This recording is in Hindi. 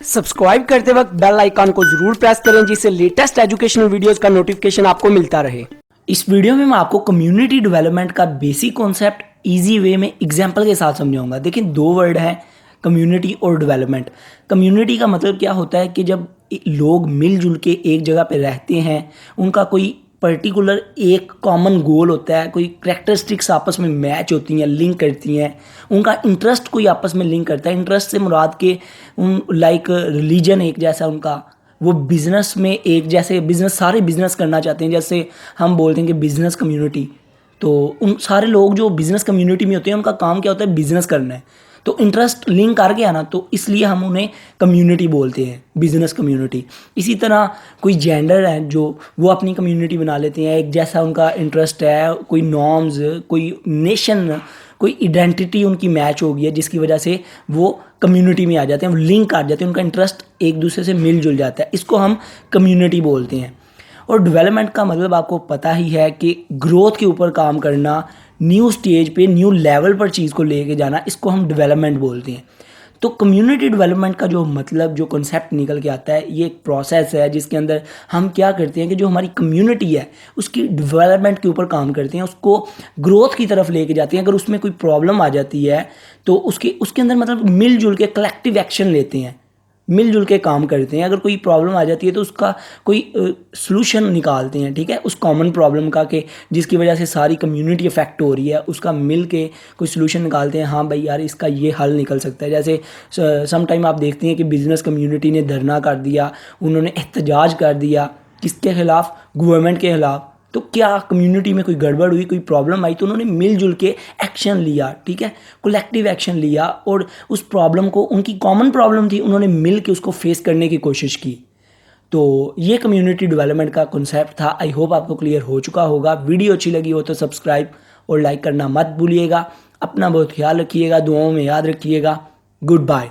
सब्सक्राइब करते वक्त बेल आइकन को जरूर प्रेस करें जिससे लेटेस्ट एजुकेशनल वीडियोस का नोटिफिकेशन आपको मिलता रहे। इस वीडियो में मैं आपको कम्युनिटी डेवलपमेंट का बेसिक कॉन्सेप्ट इजी वे में एग्जांपल के साथ समझाऊंगा। देखिए, दो वर्ड हैं, कम्युनिटी और डेवलपमेंट। कम्युनिटी का मतलब क्या होता है कि जब लोग मिलजुल के एक जगह पे रहते हैं, उनका कोई पर्टिकुलर एक कॉमन गोल होता है, कोई करेक्टरिस्टिक्स आपस में मैच होती हैं, लिंक करती हैं, उनका इंटरेस्ट कोई आपस में लिंक करता है। इंटरेस्ट से मुराद के उन लाइक रिलीजन एक जैसा उनका, वो बिज़नेस में एक जैसे बिज़नेस, सारे बिज़नेस करना चाहते हैं। जैसे हम बोलते हैं कि बिज़नेस कम्युनिटी, तो उन सारे लोग जो बिज़नेस कम्युनिटी में होते हैं उनका काम क्या होता है, बिज़नेस करना है। तो इंटरेस्ट लिंक कर गया ना, तो इसलिए हम उन्हें कम्युनिटी बोलते हैं, बिजनेस कम्युनिटी। इसी तरह कोई जेंडर है जो वो अपनी कम्युनिटी बना लेते हैं, एक जैसा उनका इंटरेस्ट है, कोई नॉर्म्स, कोई नेशन, कोई आइडेंटिटी उनकी मैच हो गई है जिसकी वजह से वो कम्युनिटी में आ जाते हैं, वो लिंक आ जाते हैं, उनका इंटरेस्ट एक दूसरे से मिलजुल जाता है। इसको हम कम्युनिटी बोलते हैं। और डेवलपमेंट का मतलब आपको पता ही है कि ग्रोथ के ऊपर काम करना, न्यू स्टेज पे न्यू लेवल पर चीज़ को लेके जाना, इसको हम डेवलपमेंट बोलते हैं। तो कम्युनिटी डेवलपमेंट का जो मतलब, जो कॉन्सेप्ट निकल के आता है, ये एक प्रोसेस है जिसके अंदर हम क्या करते हैं कि जो हमारी कम्युनिटी है उसकी डेवलपमेंट के ऊपर काम करते हैं, उसको ग्रोथ की तरफ लेके जाते हैं। अगर उसमें कोई प्रॉब्लम आ जाती है तो उसके अंदर मतलब मिलजुल के कलेक्टिव एक्शन लेते हैं, मिलजुल के काम करते हैं। अगर कोई प्रॉब्लम आ जाती है तो उसका कोई सलूशन निकालते हैं, ठीक है, उस कॉमन प्रॉब्लम का, कि जिसकी वजह से सारी कम्युनिटी अफेक्ट हो रही है, उसका मिल के कोई सलूशन निकालते हैं। हाँ भाई यार, इसका ये हल निकल सकता है। जैसे सम टाइम आप देखते हैं कि बिज़नेस कम्युनिटी ने धरना कर दिया, उन्होंने एहतजाज कर दिया, किसके खिलाफ, गवर्नमेंट के खिलाफ। तो क्या कम्युनिटी में कोई गड़बड़ हुई, कोई प्रॉब्लम आई, तो उन्होंने मिलजुल के एक्शन लिया, ठीक है, कलेक्टिव एक्शन लिया, और उस प्रॉब्लम को, उनकी कॉमन प्रॉब्लम थी, उन्होंने मिल के उसको फेस करने की कोशिश की। तो ये कम्युनिटी डेवलपमेंट का कॉन्सेप्ट था। आई होप आपको क्लियर हो चुका होगा। वीडियो अच्छी लगी हो तो सब्सक्राइब और लाइक करना मत भूलिएगा। अपना बहुत ख्याल रखिएगा, दुआओं में याद रखिएगा। Good bye.